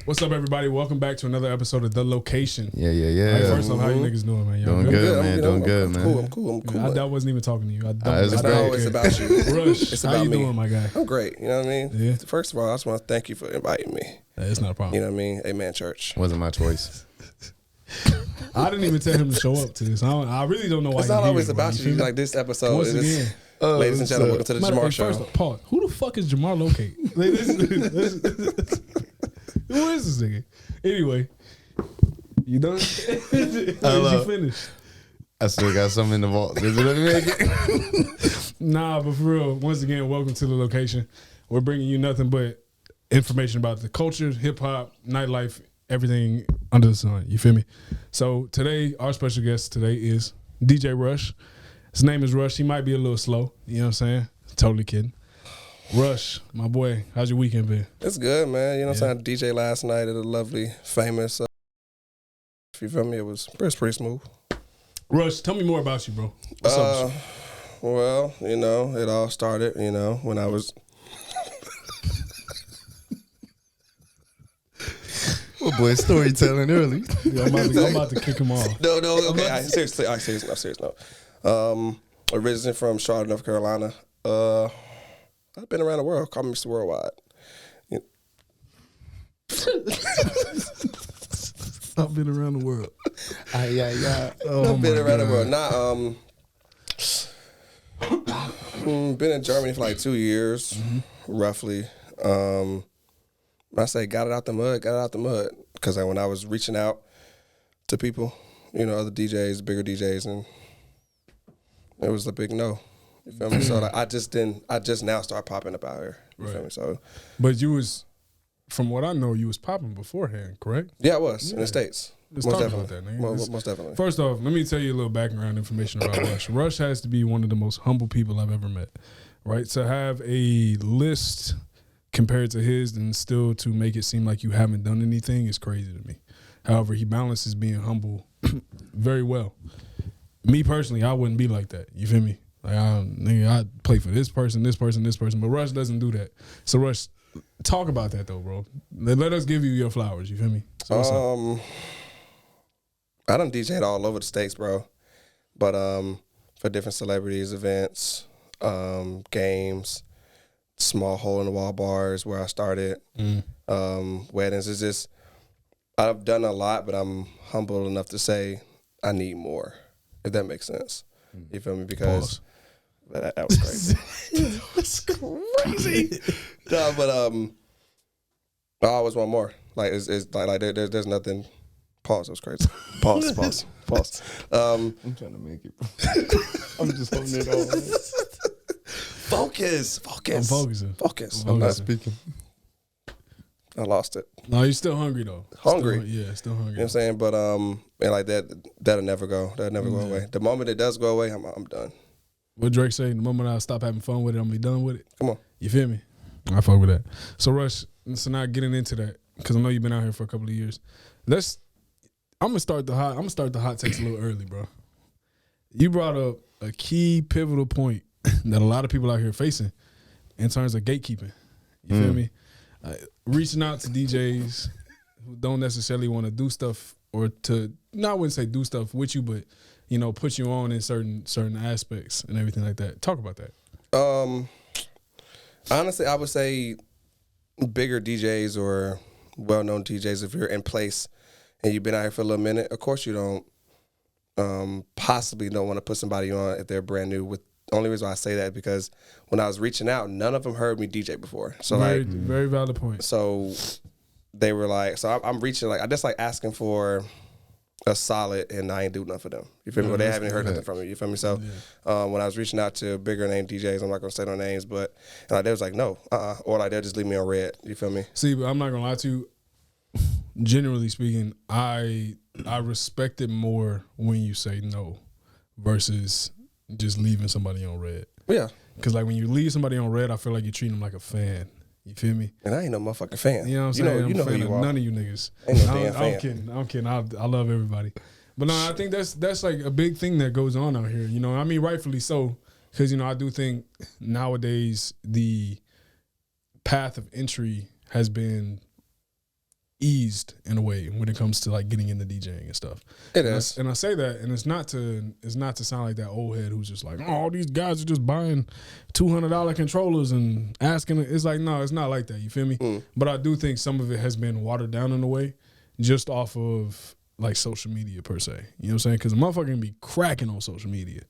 What's up, everybody? Welcome back to another episode of Th3 Location. Yeah. Right, first off, how you niggas doing, man? Doing good, man. Doing good, man. I'm cool. I wasn't even talking to you. It's always about you. Rush, It's how about you me. doing, my guy? I'm great. You know what I mean? Yeah. First of all, I just want to thank you for inviting me. It's not a problem. You know what I mean? Amen, church. Wasn't my choice. I didn't even tell him to show up to this. I really don't know why. It's not always about you. Like this episode. Once is again. Ladies and gentlemen, welcome to the Jamar Show. First off, pause. Who the fuck is Jamar Locate? Who is this nigga? Anyway, you done? You finished? I still got something in the vault. Does it make it? Nah, but for real, once again, welcome to the location. We're bringing you nothing but information about the culture, hip hop, nightlife, everything under the sun. You feel me? So today, our special guest today is DJ Rush. His name is Rush. He might be a little slow. You know what I'm saying? Totally kidding. Rush, my boy, how's your weekend been? It's good, man. You know what I'm saying? DJ last night at a lovely, famous. If you feel me, it was pretty smooth. Rush, tell me more about you, bro. What's up? Well, you know, it all started, you know, when I was. Oh boy, storytelling early. Yeah, I'm about to kick him off. No, okay. All right, serious no. Originally from Charlotte, North Carolina. I've been around the world. Call me Mr. Worldwide. I've been around the world. I've been around the world. Been in Germany for like 2 years, roughly. I say got it out the mud. Because when I was reaching out to people, you know, other DJs, bigger DJs, and it was a big no. You feel me? So like, I just now start popping up out here. You feel me? So, but you was, from what I know, you was popping beforehand, correct? yeah, I was in the States. Let's Most talk definitely. about that, nigga. Most definitely. First off, let me tell you a little background information about Rush. Rush has to be one of the most humble people I've ever met, right? To have a list compared to his and still to make it seem like you haven't done anything is crazy to me. However, he balances being humble very well. Me personally, I wouldn't be like that. You feel me? Like, I play for this person, but Rush doesn't do that. So Rush, talk about that though, bro. Let us give you your flowers. You feel me? So what's up? I done DJ'd all over the States, bro. But for different celebrities, events, games, small hole-in-the-wall bars where I started, weddings. It's just, I've done a lot, but I'm humble enough to say I need more, if that makes sense. You feel me? Because that was crazy. That's crazy. No, but I always want more. Like it's like there's nothing. Pause. That was crazy. Pause. I'm trying to make it. I'm just holding it all. Focus. I'm focusing. Focus. I'm not speaking. I lost it. No, you're still hungry though. Hungry. Still hungry. You know what I'm saying? But and like that'll never go. That'll never go away. The moment it does go away, I'm done. What Drake say? The moment I stop having fun with it, I'm gonna be done with it. Come on. You feel me? I fuck with that. So Rush, so now getting into that, because I know you've been out here for a couple of years. I'm gonna start the hot takes a little early, bro. You brought up a key pivotal point that a lot of people out here are facing in terms of gatekeeping. You feel me? Reaching out to DJs who don't necessarily want to do stuff or to, no, I wouldn't say do stuff with you, but you know, put you on in certain aspects and everything like that. Talk about that. Honestly, I would say bigger DJs or well-known DJs, if you're in place and you've been out here for a little minute, of course you don't possibly don't want to put somebody on if they're brand new. The only reason why I say that is because when I was reaching out, none of them heard me DJ before. So very valid point. So they were like, so I'm reaching, like, I just like asking for a solid, and I ain't do nothing for them. You feel me? Well, they haven't heard nothing from me. You feel me? So when I was reaching out to bigger name DJs, I'm not gonna say no names, but they was like, no, or like they'll just leave me on red. You feel me? See, but I'm not gonna lie to you. Generally speaking, I respect it more when you say no versus just leaving somebody on red. Yeah. Because like when you leave somebody on red, I feel like you treat them like a fan. You feel me? And I ain't no motherfucking fan. You know what I'm saying? You know who you are. None of you niggas. Ain't no damn fan. I'm kidding. I love everybody. But no, I think that's like a big thing that goes on out here. You know, I mean, rightfully so. Because, you know, I do think nowadays the path of entry has been eased in a way when it comes to like getting into DJing and stuff. It is. And I say that, and it's not to sound like that old head who's just like, oh, these guys are just buying $200 controllers and asking. It's like, no, it's not like that. You feel me? But I do think some of it has been watered down in a way, just off of like social media per se. You know what I'm saying? Because a motherfucker can be cracking on social media.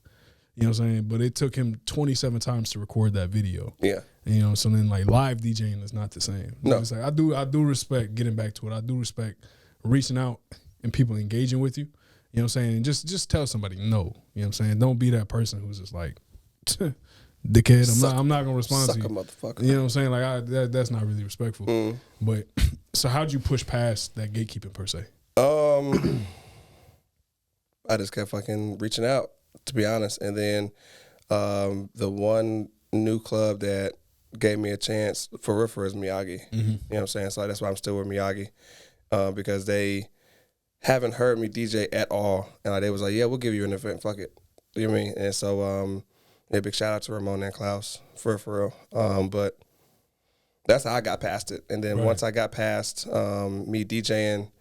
You know what I'm saying? But it took him 27 times to record that video. Yeah. And, you know, so then like live DJing is not the same. No. It's like I do respect getting back to it. I do respect reaching out and people engaging with you. You know what I'm saying? Just tell somebody no. You know what I'm saying? Don't be that person who's just like, dickhead, I'm not gonna respond to you. Motherfucker. You know what I'm saying? Like that's not really respectful. But so how'd you push past that gatekeeping per se? I just kept fucking reaching out, to be honest. And then the one new club that gave me a chance for real is Miyagi. You know what I'm saying? So that's why I'm still with Miyagi, because they haven't heard me DJ at all. And they was like, yeah, we'll give you an event. Fuck it. You know what I mean? And so yeah, big shout out to Ramon and Klaus for real. But that's how I got past it. And then once I got past me DJing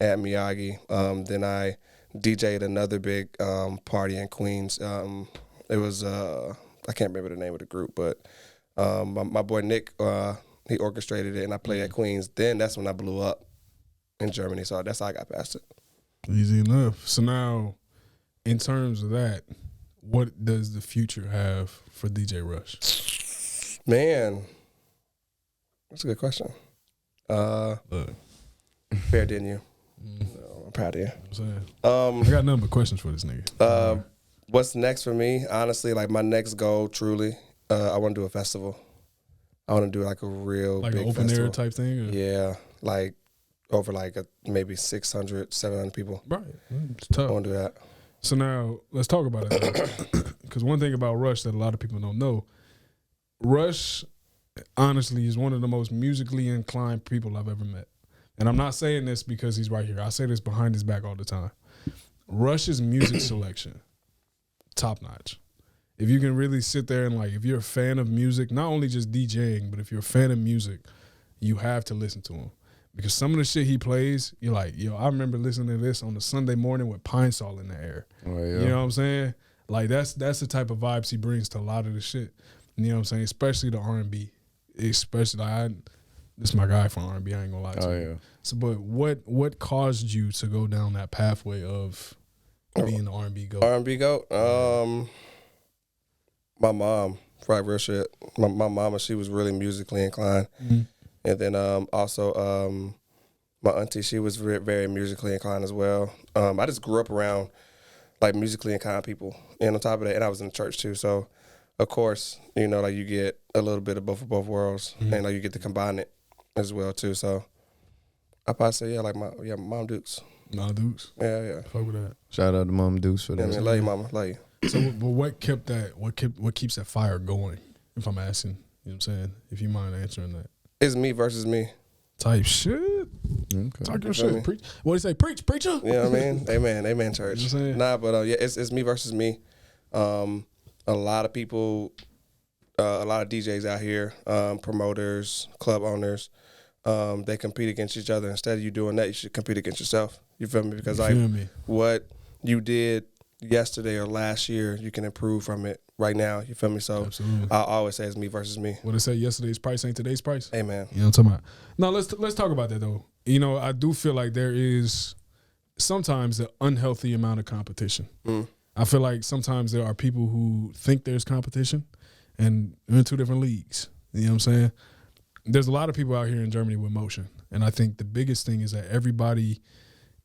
at Miyagi, then I DJ'd another big party in Queens. It was I can't remember the name of the group, but my boy Nick, he orchestrated it, and I played at Queens. Then that's when I blew up in Germany. So that's how I got past it. Easy enough. So now, in terms of that, what does the future have for DJ Rush? Man, that's a good question. Look. Fair, didn't you? No, I'm proud of you. You know what I'm saying? I got nothing but questions for this nigga. What's next for me? Honestly, like my next goal, truly, I want to do a festival. I want to do like a real like big an open festival. air type thing? Or? Yeah, like over like maybe 600, 700 people. Right. It's tough. I want to do that. So now let's talk about it. Because one thing about Rush that a lot of people don't know, Rush honestly is one of the most musically inclined people I've ever met. And I'm not saying this because he's right here. I say this behind his back all the time. Rush's music selection, top notch. If you can really sit there and like, if you're a fan of music, not only just DJing, but if you're a fan of music, you have to listen to him. Because some of the shit he plays, you're like, yo, I remember listening to this on a Sunday morning with Pine Sol in the air. Oh, yeah. You know what I'm saying? Like that's the type of vibes he brings to a lot of the shit. You know what I'm saying? Especially the R&B. Especially like this is my guy for R&B, I ain't gonna lie to you. Yeah. So but what caused you to go down that pathway of being the R&B goat? R&B goat? My mom, right, real shit. My mama, she was really musically inclined. And then also my auntie, she was very musically inclined as well. I just grew up around like musically inclined people. And on top of that, and I was in the church too. So of course, you know, like you get a little bit of both worlds, and like you get to combine it as well too. So I probably say yeah, like Mom Dukes. Mom Dukes. Yeah. Fuck with that. Shout out to Mom Dukes for Yeah, that. I mean, love you, mama, love you. So but what kept that? What keeps that fire going? If I'm asking, you know what I'm saying? If you mind answering that. It's me versus me. Type shit. Okay. Talk your You feel shit. me? Preach. What do you say? Preach, preacher. You know what I mean? Amen, church. You know what I'm saying? Nah, but yeah, it's me versus me. A lot of people, a lot of DJs out here, promoters, club owners, they compete against each other. Instead of you doing that, you should compete against yourself. You feel me? Because like what you did yesterday or last year, you can improve from it right now. You feel me? So Absolutely. I always say it's me versus me. What they say, yesterday's price ain't today's price. Amen. You know what I'm talking about? Now let's talk about that though. You know, I do feel like there is sometimes an unhealthy amount of competition. I feel like sometimes there are people who think there's competition and they're in two different leagues. You know what I'm saying? There's a lot of people out here in Germany with motion. And I think the biggest thing is that everybody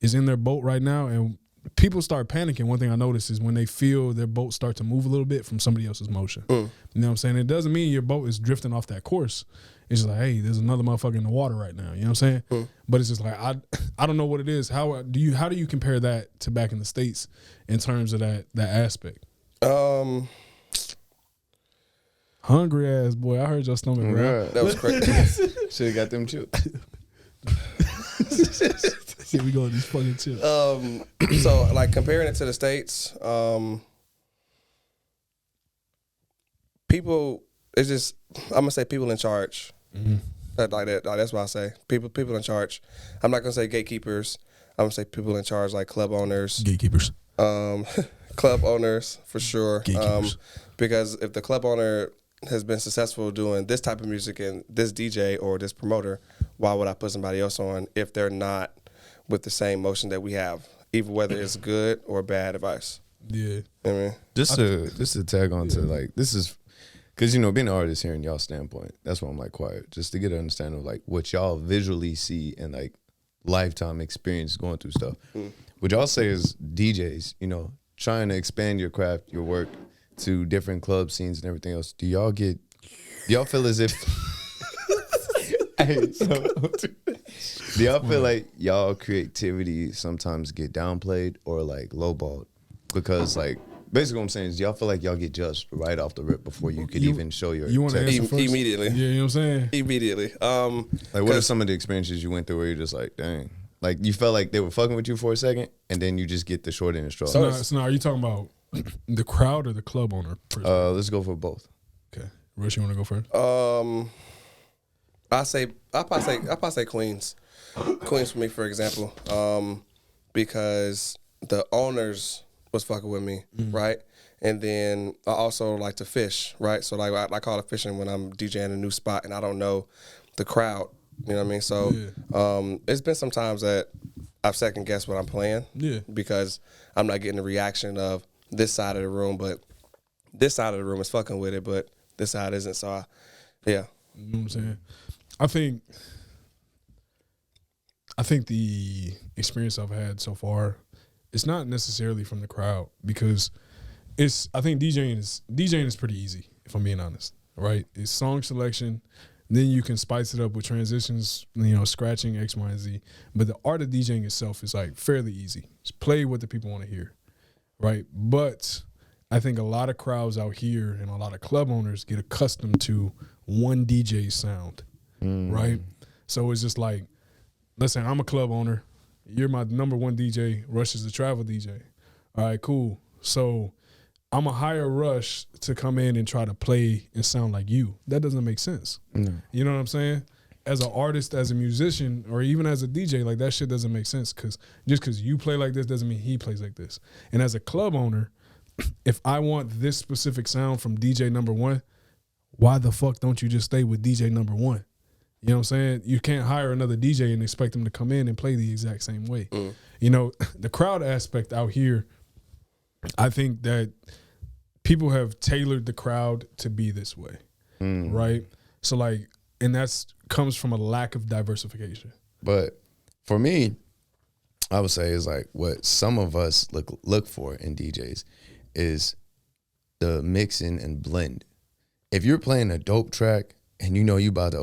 is in their boat right now, and people start panicking. One thing I notice is when they feel their boat start to move a little bit from somebody else's motion. You know what I'm saying? It doesn't mean your boat is drifting off that course. It's just like, hey, there's another motherfucker in the water right now. You know what I'm saying? But it's just like I don't know what it is. How do you compare that to back in the States in terms of that aspect? Hungry ass boy. I heard your stomach growl. That was crazy. Should have got them chips. Here we go, these fucking chips. So like comparing it to the States, people, it's just, I'm gonna say people in charge. That's what I say. People in charge. I'm not gonna say gatekeepers. I'm gonna say people in charge, like club owners. Gatekeepers. Club owners for sure. Gatekeepers. Because if the club owner has been successful doing this type of music and this DJ or this promoter, why would I put somebody else on if they're not with the same motion that we have, even whether it's good or bad advice? Yeah. You know what I mean? Just to tag on to like, this is, because, you know, being an artist here in y'all standpoint, that's why I'm like quiet, just to get an understanding of like what y'all visually see and like lifetime experience going through stuff. What y'all say is DJs, you know, trying to expand your craft, your work to different club scenes and everything else. Do y'all feel as if, do y'all feel like y'all creativity sometimes get downplayed or like lowballed? Because like, basically what I'm saying is y'all feel like y'all get judged right off the rip before you could even show your You want to answer first? Immediately. Yeah, you know what I'm saying? Immediately. Like, what are some of the experiences you went through where you're just like, dang, like you felt like they were fucking with you for a second and then you just get the short end of the straw? So now, are you talking about the crowd or the club owner? Let's go for both. Okay. Rush, you want to go first? I probably say Queens. Queens for me, for example, because the owners was fucking with me, right? And then I also like to fish, right? So like I call it fishing when I'm DJing a new spot and I don't know the crowd. You know what I mean? So it's been some times that I've second guessed what I'm playing, because I'm not getting the reaction of this side of the room, but this side of the room is fucking with it, but this side isn't. So You know what I'm saying? I think the experience I've had so far, it's not necessarily from the crowd, because I think DJing is pretty easy, if I'm being honest, right? It's song selection, then you can spice it up with transitions, you know, scratching X, Y, and Z. But the art of DJing itself is like fairly easy. Just play what the people want to hear, right? But I think a lot of crowds out here and a lot of club owners get accustomed to one DJ's sound, right? So it's just like, let's say I'm a club owner, you're my number one DJ, Rush is the travel DJ. All right, cool. So I'm going to hire Rush to come in and try to play and sound like you. That doesn't make sense. You know what I'm saying? As an artist, as a musician, or even as a DJ, like that shit doesn't make sense, because just because you play like this doesn't mean he plays like this. And as a club owner, if I want this specific sound from DJ number one, why the fuck don't you just stay with DJ number one? You know what I'm saying? You can't hire another DJ and expect them to come in and play the exact same way. You know, the crowd aspect out here, I think that people have tailored the crowd to be this way, right? So like, and that's comes from a lack of diversification. But for me, I would say is like what some of us look for in DJs is the mixing and blend. If you're playing a dope track and you know I'm about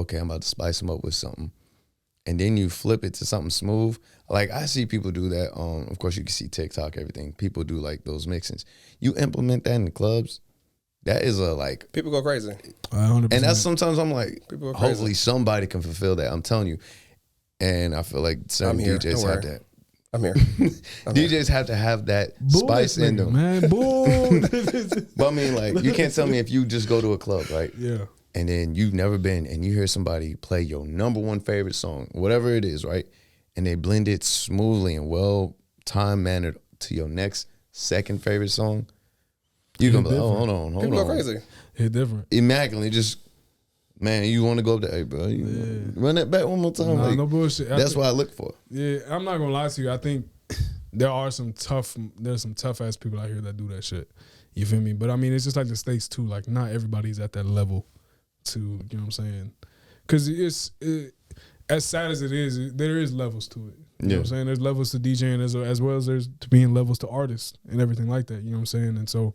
to spice them up with something, and then you flip it to something smooth, like I see people do that. Of course, you can see TikTok, everything. People do like those mixings. You implement that in the clubs, that is people go crazy. 100%. And that's sometimes I'm like, People go crazy. hopefully somebody can fulfill that. I'm telling you. And I feel like certain DJs have that. I'm here. DJs have to have that spice in them, man. Boom. But I mean, like, you can't tell me if you just go to a club, right? Yeah. And then you've never been, and you hear somebody play your number one favorite song, whatever it is, right? And they blend it smoothly and well time mannered to your next second favorite song. You're gonna be like, oh, hold on. People go crazy. It's different. Immaculately, just man, you want to go up there, hey, bro? Run that back one more time. Nah, like, no bullshit. That's what I look for. Yeah, I'm not gonna lie to you. I think there's some tough ass people out here that do that shit. You feel me? But I mean, it's just like the States too. Like, not everybody's at that level to, you know what I'm saying? Because as sad as it is, there is levels to it. You know what I'm saying? There's levels to DJing as well as there's to being levels to artists and everything like that. You know what I'm saying? And so,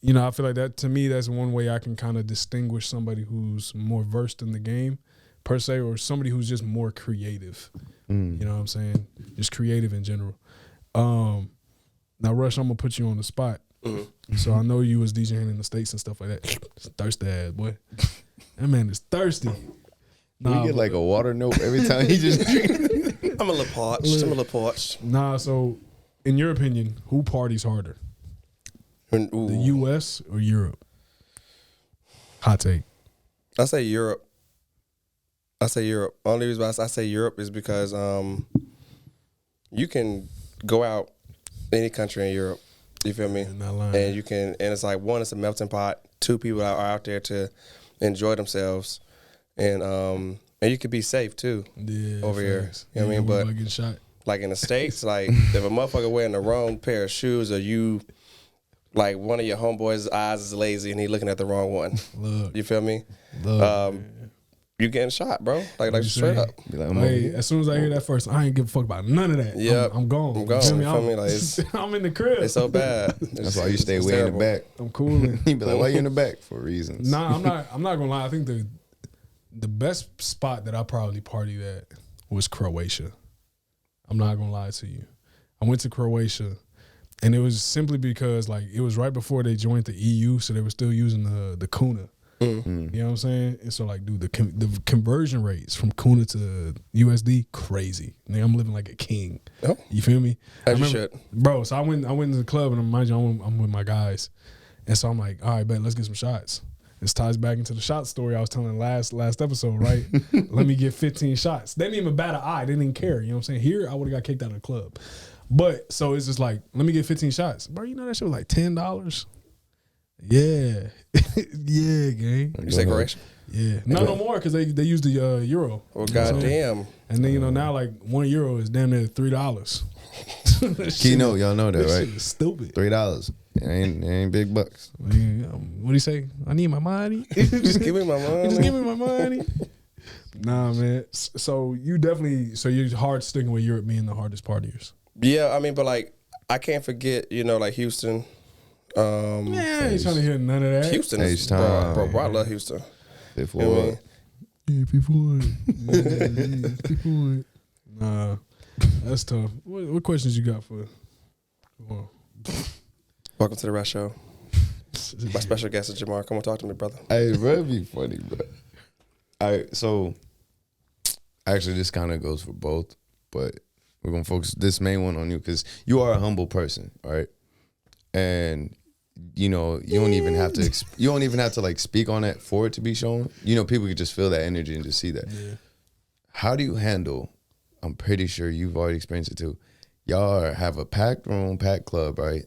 you know, I feel like that, to me, that's one way I can kind of distinguish somebody who's more versed in the game, per se, or somebody who's just more creative. You know what I'm saying? Just creative in general. Now, Rush, I'm going to put you on the spot. So I know you was DJing in the States and stuff like that. Thirsty ass, boy. That man is thirsty. We get like a water note every time he just drinks. I'm a little parched. Nah, so in your opinion, who parties harder? The U.S. or Europe? Hot take. I say Europe. I say Europe. Only reason why I say Europe is because you can go out any country in Europe. You feel me? Not lying. And you can, and it's like, one, it's a melting pot. Two, people are out there to enjoy themselves, and you can be safe too. Yeah, over here. facts. You know what I mean? But But getting shot. like in the States, like if a motherfucker wearing the wrong pair of shoes, or you, like one of your homeboys' eyes is lazy and he looking at the wrong one. Look, You feel me? look. You getting shot, bro. Like you straight say? up. Be like, I'm over Hey, here. as soon as I hear that first, I ain't give a fuck about none of that. Yep. I'm gone. I'm gone. You feel me? You feel me? Like, it's- I'm in the crib. It's so bad. That's why you stay way in the back. I'm cooling. You be like, why you in the back? For reasons. Nah, I'm not gonna lie. I think the best spot that I probably partied at was Croatia. I'm not gonna lie to you. I went to Croatia, and it was simply because like it was right before they joined the EU, so they were still using the kuna. Mm-hmm. You know what I'm saying? And so like, dude, the conversion rates from kuna to USD crazy. Nigga, I'm living like a king. Oh. You feel me? As I you remember- should. Bro, so I went into the club, and mind you, I'm with my guys, and so I'm like, all right, bet, let's get some shots. This ties back into the shot story I was telling last episode, right? Let me get 15 shots. They didn't even bat an eye. They didn't care. You know what I'm saying? Here, I would have got kicked out of the club. But so it's just like, let me get 15 shots. Bro, you know that shit was like $10? Yeah. Yeah, gang. You say Croatia? Yeah. No more because they use the euro. Well, You know what I'm saying? goddamn. And then, you know, now like €1 is damn near $3. Keynote, y'all know that, This right? shit is stupid. $3. It ain't big bucks. What do you say? I need my money. Just give me my money. Just give me my money. Nah, man. So you definitely, so you're hard sticking with Europe being the hardest partiers. Yeah, I mean, but like, I can't forget, you know, like Houston. Yeah, I ain't trying to hear none of that. Houston is, H-Town. bro, I love Houston. Fifth You know what I Ward. mean? Yeah, people. Nah, that's tough. What questions you got for? Come on. Welcome to the Rest Show. My special guest is Jamar. Come on, talk to me, brother. Hey, bro, it'd be funny, bro. All right, so actually, this kind of goes for both, but we're gonna focus this main one on you because you are a humble person, right? And you know you don't even have to like speak on that for it to be shown. You know, people can just feel that energy and just see that. Yeah. How do you handle? I'm pretty sure you've already experienced it too. Y'all have a packed room, packed club, right?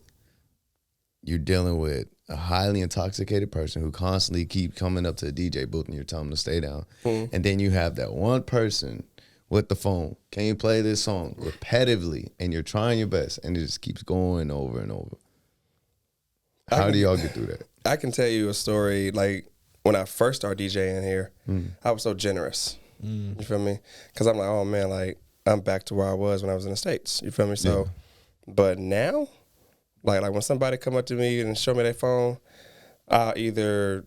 You're dealing with a highly intoxicated person who constantly keep coming up to the DJ booth and you're telling them to stay down. And then you have that one person with the phone. Can you play this song repetitively? And you're trying your best and it just keeps going over and over. How do y'all get through that? I can tell you a story. Like when I first started DJing here, I was so generous. You feel me? Because I'm like, oh man, like I'm back to where I was when I was in the States. You feel me? So, but now, like when somebody come up to me and show me their phone, I'll either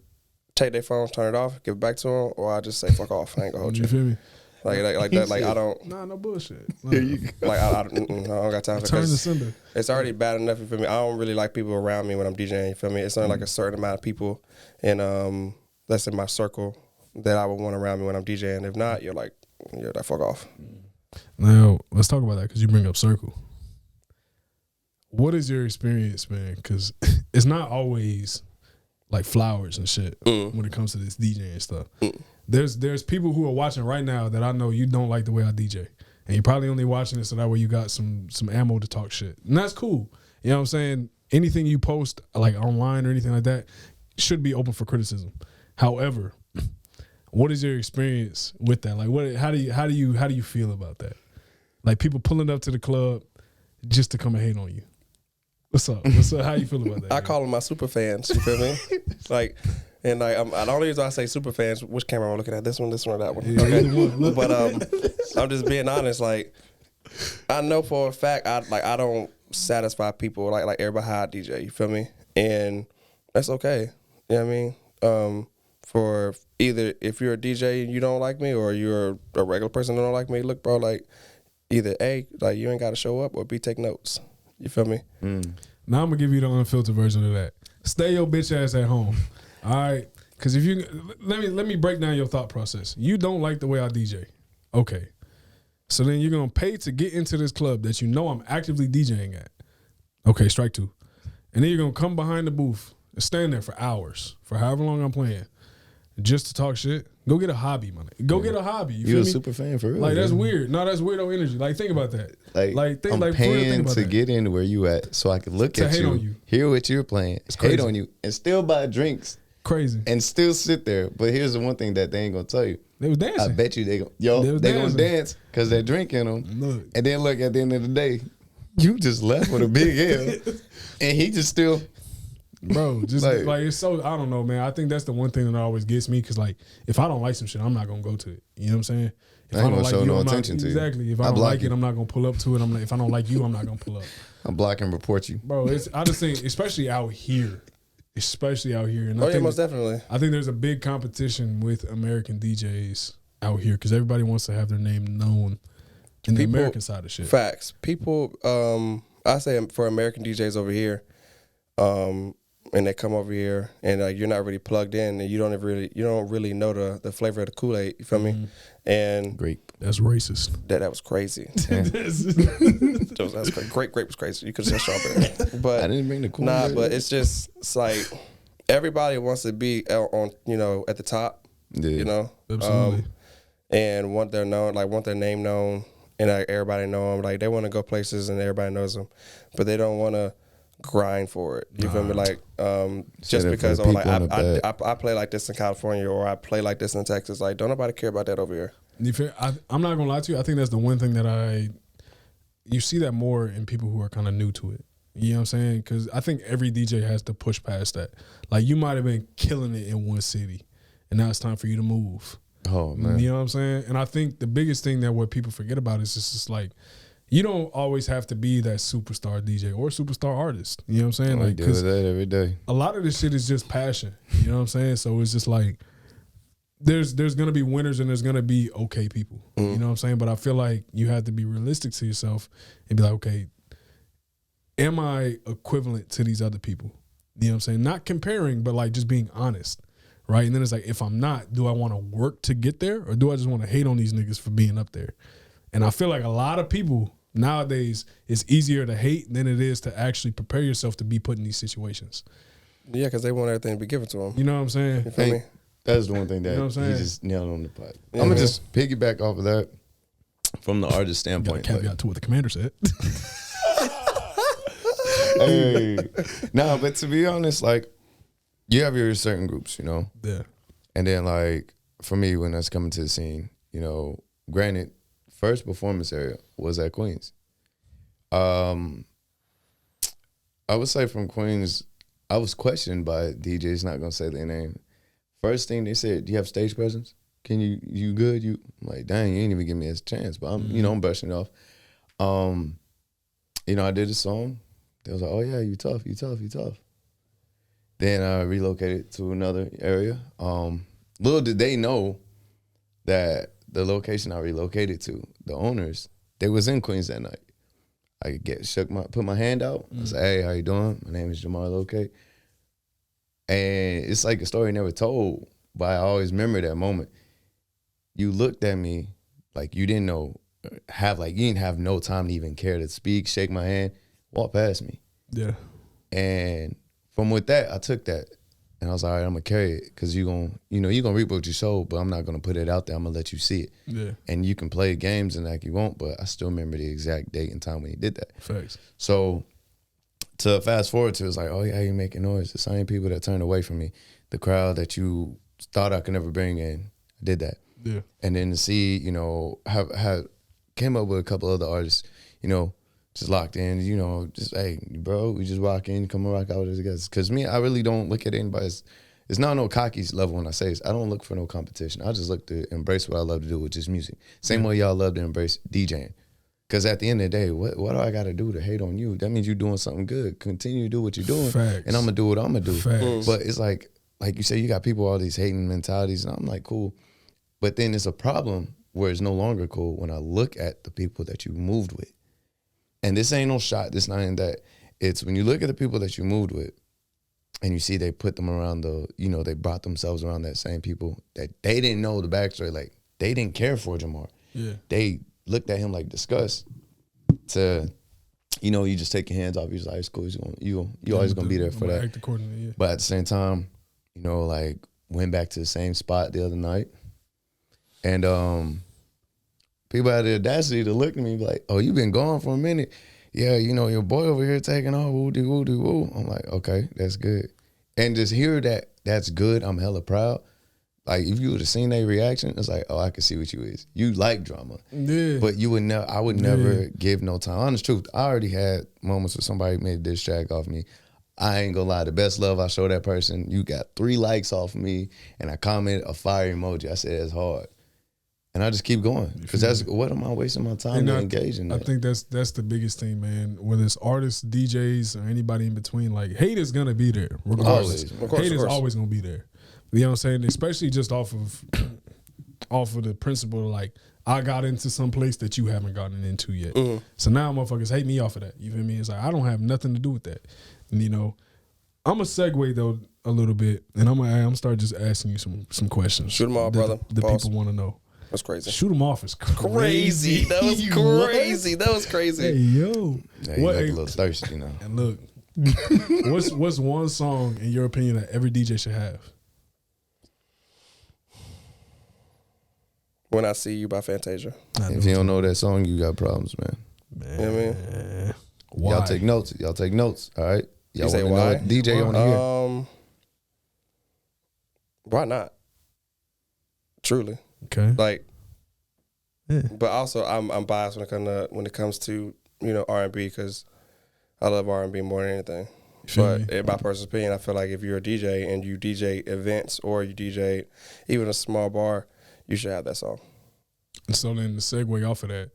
take their phone, turn it off, give it back to them, or I just say fuck off. I ain't gonna hold You you. feel me? Like that. Like I don't. Nah, no bullshit. Like I don't got time for Turn the because sender. it's already bad enough. You feel me? I don't really like people around me when I'm DJing. You feel me? It's only like a certain amount of people, and that's in my circle that I would want around me when I'm DJing. If not, you're that fuck off. Now let's talk about that because you bring up circle. What is your experience, man? Because it's not always like flowers and shit when it comes to this DJing and stuff. There's people who are watching right now that I know you don't like the way I DJ, and you're probably only watching it so that way you got some ammo to talk shit, and that's cool. You know what I'm saying? Anything you post like online or anything like that should be open for criticism. However, what is your experience with that? Like, how do you feel about that? Like people pulling up to the club just to come and hate on you. What's up? How you feel about that? I call them my super fans. You feel me? Like, and like the only reason I say super fans, which camera am I looking at? This one, or that one? Yeah, Okay. either one. Look. But I'm just being honest. Like, I know for a fact I don't satisfy people like everybody how I DJ. You feel me? And that's okay. You know what I mean? For either if you're a DJ and you don't like me, or you're a regular person that don't like me, look, bro, like either A, like you ain't got to show up, or B, take notes. You feel me? Now I'm gonna give you the unfiltered version of that. Stay your bitch ass at home. All right, because if you let me break down your thought process. You don't like the way I DJ. Okay, so then you're gonna pay to get into this club that you know I'm actively DJing at. Okay, strike two, and then you're gonna come behind the booth and stand there for hours, for however long I'm playing, just to talk shit. Go get a hobby, man. Go get a hobby. You You feel a me? super fan for real. Like that's dude. weird. No, that's weirdo energy. Like think about that. Like think I'm like for real, paying think about to that. get into where you at, so I can look To at hate you, on you. hear what you're playing, hate crazy. on you, and still buy drinks Crazy. and still sit there. But here's the one thing that they ain't gonna tell you. They was dancing. I bet you they gonna dancing. dance because they're drinking them. Look. And then look, at the end of the day, you just left with a big L, and he just still. Bro, just Like- like it's so I don't know, man. I think that's the one thing that always gets me because like if I don't like some shit, I'm not gonna go to it. You know what I'm saying? If I ain't gonna show no I'm not, attention to you. exactly. If I I don't block like you. it, I'm not gonna pull up to it. If I don't like you, I'm not gonna pull up. I'm block and report you. Bro, I just think especially out here, and Oh yeah, most definitely. I think there's a big competition with American DJs out here because everybody wants to have their name known in the American side of shit. Facts. People, I say for American DJs over here, and they come over here and you're not really plugged in and you don't really know the flavor of the Kool-Aid. You feel me? And Grape. That's racist. that was crazy. That's crazy. Grape was crazy. You could have said strawberry, but I didn't bring the cool. but it's like everybody wants to be on at the top. Yeah. Absolutely. And want their name known, and like everybody know them. Like they want to go places and everybody knows them, but they don't want to grind for it. You feel me? Like just that because for like people in the I play like this in California or I play like this in Texas. Like don't nobody care about that over here. You feel, I'm not gonna lie to you. I think that's the one thing that you see that more in people who are kind of new to it. You know what I'm saying? Because I think every DJ has to push past that. Like you might have been killing it in one city, and now it's time for you to move. Oh man. You know what I'm saying? And I think the biggest thing that what people forget about is just like you don't always have to be that superstar DJ or superstar artist. You know what I'm saying? I Like deal with that every day. a lot of this shit is just passion. You know what I'm saying? So it's just like there's gonna be winners and there's gonna be okay people. You know what I'm saying? But I feel like you have to be realistic to yourself and be like, okay, am I equivalent to these other people? You know what I'm saying? Not comparing, but like just being honest. Right? And then it's like, if I'm not, do I want to work to get there? Or do I just want to hate on these niggas for being up there? And I feel like a lot of people nowadays, it's easier to hate than it is to actually prepare yourself to be put in these situations. Yeah, because they want everything to be given to them. You know what I'm saying? You feel me? That's the one thing that You know what I'm he saying? just nailed on the pot. Yeah. I'm gonna just piggyback off of that from the artist Got a standpoint. caveat to what the commander said. Hey, nah, but to be honest, like you have your certain groups, you know, Yeah. and then like for me, when I was coming to the scene, you know, granted, first performance area was at Queens. I would say from Queens, I was questioned by DJs, not gonna say their name. First thing they said, "Do you have stage presence? Can you good? You?" I'm like, dang, you ain't even give me a chance. But I'm brushing it off. I did a song. They was like, "Oh yeah, you tough. Then I relocated to another area. Little did they know that the location I relocated to, the owners, they was in Queens that night. I put my hand out. I said, "Hey, how you doing? My name is Jamar Locate." And it's like a story never told, but I always remember that moment. You looked at me like you didn't know, you didn't have no time to even care to speak, shake my hand, walk past me. Yeah. And from with that, I took that. And I was like, all right, I'm going to carry it because you're going to reap what you sow, but I'm not going to put it out there. I'm going to let you see it. Yeah. And you can play games and like you won't, but I still remember the exact date and time when he did that. Facts. So to fast forward to, it's like, oh yeah, you're making noise. The same people that turned away from me, the crowd that you thought I could never bring in, I did that. Yeah. And then to see, have came up with a couple other artists, just locked in, just, hey, bro, we just rock in, come and rock out with us guys. Because me, I really don't look at anybody as, it's not no cocky level when I say this. I don't look for no competition. I just look to embrace what I love to do, which is music. Same way y'all love to embrace DJing. Because at the end of the day, what do I got to do to hate on you? That means you're doing something good. Continue to do what you're doing. Facts. And I'm going to do what I'm going to do. Facts. But it's like you say, you got people, all these hating mentalities. And I'm like, cool. But then it's a problem where it's no longer cool when I look at the people that you moved with. And this ain't no shot. This not in that. It's when you look at the people that you moved with and you see they put them around they brought themselves around that same people that they didn't know the backstory. Like, they didn't care for Jamar. Yeah. They looked at him like disgust to, you just take your hands off. You're just like, it's cool. You always going to be there for that. Act accordingly, yeah. But at the same time, went back to the same spot the other night. And people had the audacity to look at me like, "Oh, you been gone for a minute." Yeah, you know, your boy over here taking off, woo-dee. I'm like, okay, that's good. And just hear that that's good, I'm hella proud. Like, if you would have seen their reaction, it's like, oh, I can see what you is. You like drama. Yeah. But you would never, I would never give no time. Honest truth, I already had moments where somebody made a diss track off me. I ain't gonna lie, the best love I show that person, you got 3 likes off of me, and I commented a fire emoji. I said, it's hard. And I just keep going. Because that's, what am I wasting my time to engage in that? I think that's the biggest thing, man. Whether it's artists, DJs, or anybody in between, like, hate is gonna be there, regardless. Hate is always gonna be there. You know what I'm saying? Especially just off of the principle of, like, I got into some place that you haven't gotten into yet. Mm-hmm. So now motherfuckers hate me off of that. You feel me? It's like, I don't have nothing to do with that. And, you know, I'm going to segue, though, a little bit, and I'm gonna start just asking you some questions. Shoot them off, brother. The people want to know. That's crazy. Shoot them off is crazy. That was crazy. That was crazy. Hey, yo. Yeah, you look a little thirsty, you know. And look, what's one song, in your opinion, that every DJ should have? When I See You by Fantasia. If you don't know that song, you got problems, man. You know what I mean? Why? Y'all take notes, all right? Y'all say want to know why? what DJ on here? Why not? Truly. Okay. Like, but also I'm biased when it comes to you know R&B, because I love R&B more than anything. But in my personal opinion, I feel like if you're a DJ and you DJ events or you DJ even a small bar, you should have that song. And so then to segue off of that,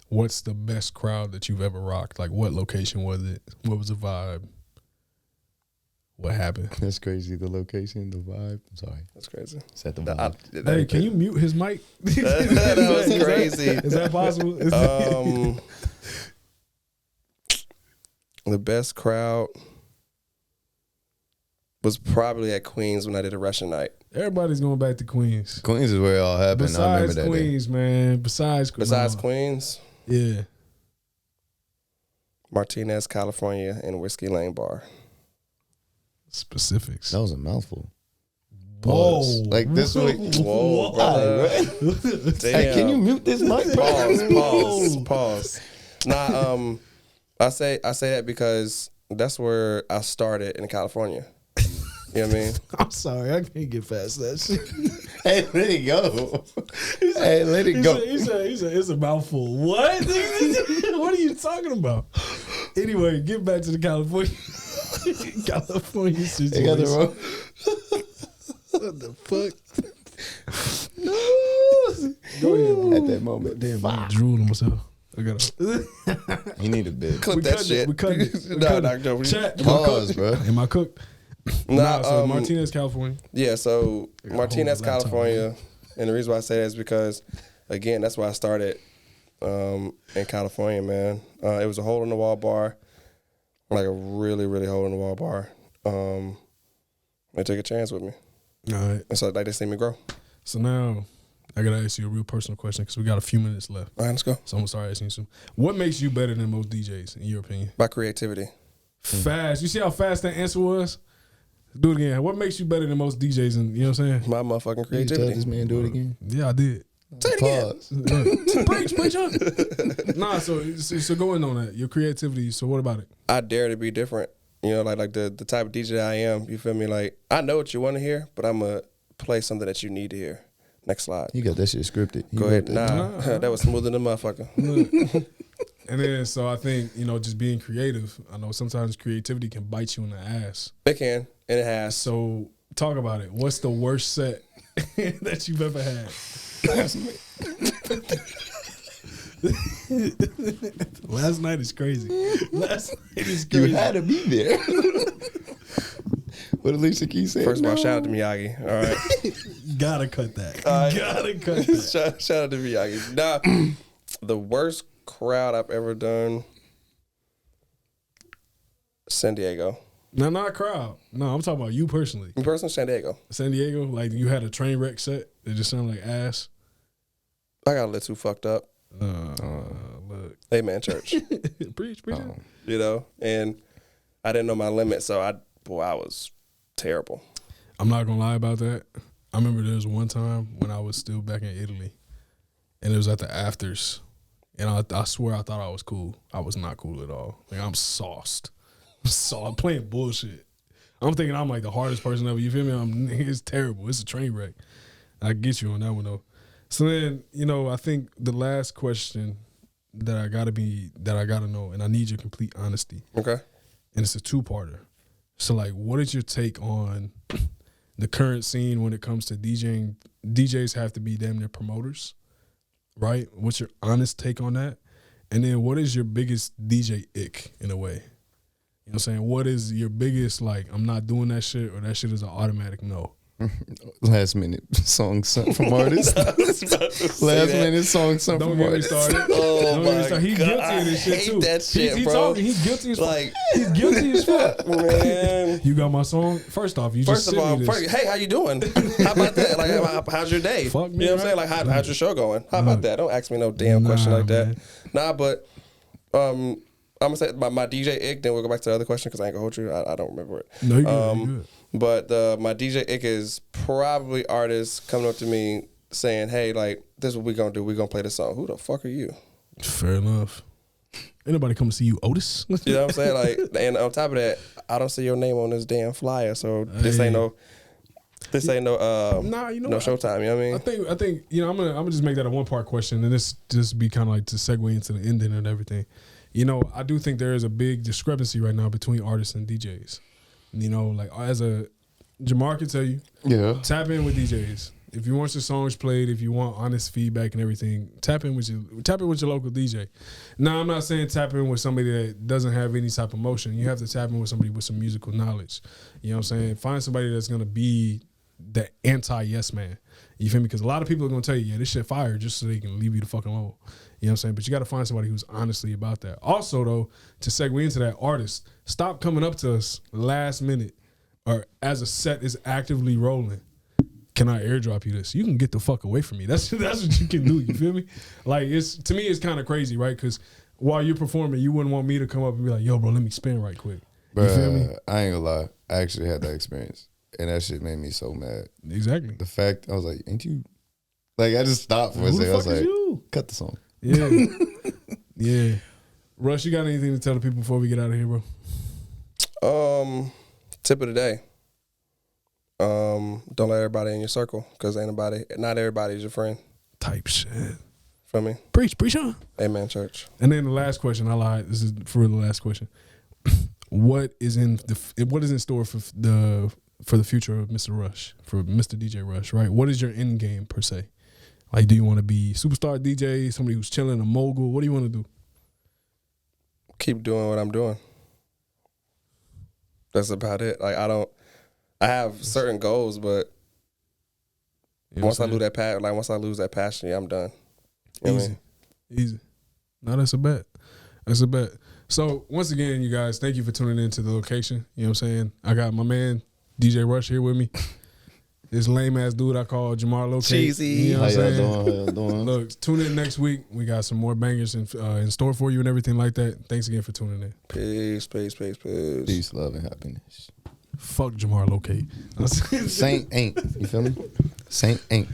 what's the best crowd that you've ever rocked? Like, what location was it? What was the vibe? What happened? That's crazy. The location, the vibe. I'm sorry. That's crazy. Is that the vibe? Hey, can you mute his mic? That was crazy. Is that possible? The best crowd was probably at Queens when I did a Russian night. Everybody's going back to Queens. Queens is where it all happened. Besides I remember that Queens, day. man. Besides Queens, yeah. Martinez, California, and Whiskey Lane Bar. Specifics. That was a mouthful. Whoa. Like this week. Whoa, brother. Hey, can you mute this mic? Pause. Nah, I say that because that's where I started in California. You know what I mean? I'm sorry, I can't get past that shit. Hey, let it go. Let it go. He said, it's a mouthful. What? What are you talking about? Anyway, get back to the California situation. They got the wrong. What the fuck? No. Go ahead, bro. At that moment. Damn, I drooled on myself. I got You need a bit. Clip that shit. We cut it. Nah, Joe. Chat. Pause, bro. Am I cooked? Nah, So Martinez, California. Yeah, so Martinez, laptop, California. And the reason why I say that is because, again, that's why I started in California, man. It was a hole-in-the-wall bar, like a really, really hole-in-the-wall bar. They took a chance with me. All right. And so they seen me grow. So now I got to ask you a real personal question because we got a few minutes left. All right, let's go. So I'm going to start asking you some. What makes you better than most DJs, in your opinion? By creativity. Fast. You see how fast that answer was? Do it again. What makes you better than most DJs? And you know what I'm saying? My motherfucking Did you tell creativity. this man do it again? Yeah, I did. Say it again. Pause. Preach on. Nah, so going on that, your creativity. So what about it? I dare to be different. You know, like the type of DJ I am. You feel me? Like, I know what you want to hear, but I'm going to play something that you need to hear. Next slide. You got that shit scripted. Go ahead. Nah, that was smoother than motherfucker. And then, so I think, you know, just being creative. I know sometimes creativity can bite you in the ass. It can, and it has. So talk about it. What's the worst set that you've ever had? Last night is crazy. Last night is crazy. You had to be there. What Alicia Keys said. First of all, shout out to Miyagi. All right. Gotta cut that. Gotta cut that. shout out to Miyagi. Nah, the worst crowd I've ever done, San Diego. No, not crowd. No, I'm talking about you personally. Me personally, San Diego. San Diego, like you had a train wreck set that just sounded like ass. I got a little too fucked up. Look. Amen, church. Preach. You know, and I didn't know my limit, so I was terrible. I'm not gonna lie about that. I remember there was one time when I was still back in Italy, and it was at the afters, and I swear I thought I was cool. I was not cool at all. Like, I'm sauced. I'm playing bullshit. I'm thinking I'm like the hardest person ever. You feel me? It's terrible. It's a train wreck. I get you on that one though. So then, I think the last question that I gotta know, and I need your complete honesty. Okay. And it's a two-parter. So like, what is your take on the current scene when it comes to DJing? DJs have to be damn near promoters, right? What's your honest take on that? And then what is your biggest DJ ick in a way? You know what I'm saying? What is your biggest, like, I'm not doing that shit, or that shit is an automatic no? Last minute song sent from artists. Last minute song sent Don't from get me artists. started. Oh Don't get me my started. He's God, guilty of this shit I hate too. that shit, He's bro. talking. He's guilty as fuck. Like, He's guilty as fuck. man. You got my song. First off, you First just of sent all, me this. hey, how you doing? How about that? Like, how's your day? Fuck me, you know what I'm saying? right? Like, how's your show going? How about that? Don't ask me no damn question like that. Man. Nah, but I'm gonna say my DJ ick. Then we'll go back to the other question because I ain't gonna hold you. I don't remember it. No, you're good. You're good. But my DJ ick is probably artists coming up to me saying, "Hey, like, this is what we gonna do. We gonna play this song." Who the fuck are you? Fair enough. Ain't nobody come to see you, Otis. You know what I'm saying? Like, and on top of that, I don't see your name on this damn flyer, so this ain't no Nah, you know no what? Showtime. You know what I mean? I think I'm gonna just make that a one part question, and this just be kind of like to segue into the ending and everything. I do think there is a big discrepancy right now between artists and DJs. Like, as Jamar can tell you, tap in with DJs. If you want your songs played, if you want honest feedback and everything, tap in with your local DJ. Now, I'm not saying tap in with somebody that doesn't have any type of motion. You have to tap in with somebody with some musical knowledge. You know what I'm saying? Find somebody that's gonna be the anti-yes man. You feel me? Because a lot of people are gonna tell you, yeah, this shit fire, just so they can leave you the fucking alone. You know what I'm saying? But you got to find somebody who's honestly about that. Also, though, to segue into that, artist, stop coming up to us last minute or as a set is actively rolling. Can I airdrop you this? You can get the fuck away from me. That's what you can do. You feel me? Like, to me, it's kind of crazy, right? Because while you're performing, you wouldn't want me to come up and be like, yo, bro, let me spin right quick. You feel me? I ain't gonna lie. I actually had that experience, and that shit made me so mad. Exactly. The fact, I was like, ain't you? Like, I just stopped for a Who the second. I was fuck is like, you? cut the song. Yeah. Yeah. Rush, you got anything to tell the people before we get out of here, bro? Tip of the day. Don't let everybody in your circle because not everybody is your friend. Type shit. Feel me? Preach on. Amen, church. And then the last question, I lied. This is for the last question. What is in store for the future of Mr. Rush, for Mr. DJ Rush, right? What is your end game per se? Like, do you want to be superstar DJ, somebody who's chilling, a mogul? What do you want to do? Keep doing what I'm doing. That's about it. Like, I have certain goals, but once I lose that passion, yeah, I'm done. You know what I mean? Easy. No, that's a bet. So once again, you guys, thank you for tuning in to The Location. You know what I'm saying? I got my man DJ Rush here with me. This lame ass dude I call Jamar Location. Cheesy. You know what I'm saying? How y'all doing? Look, tune in next week. We got some more bangers in store for you and everything like that. Thanks again for tuning in. Peace. Peace, love, and happiness. Fuck Jamar Locate. Saint ain't. You feel me? Saint ain't.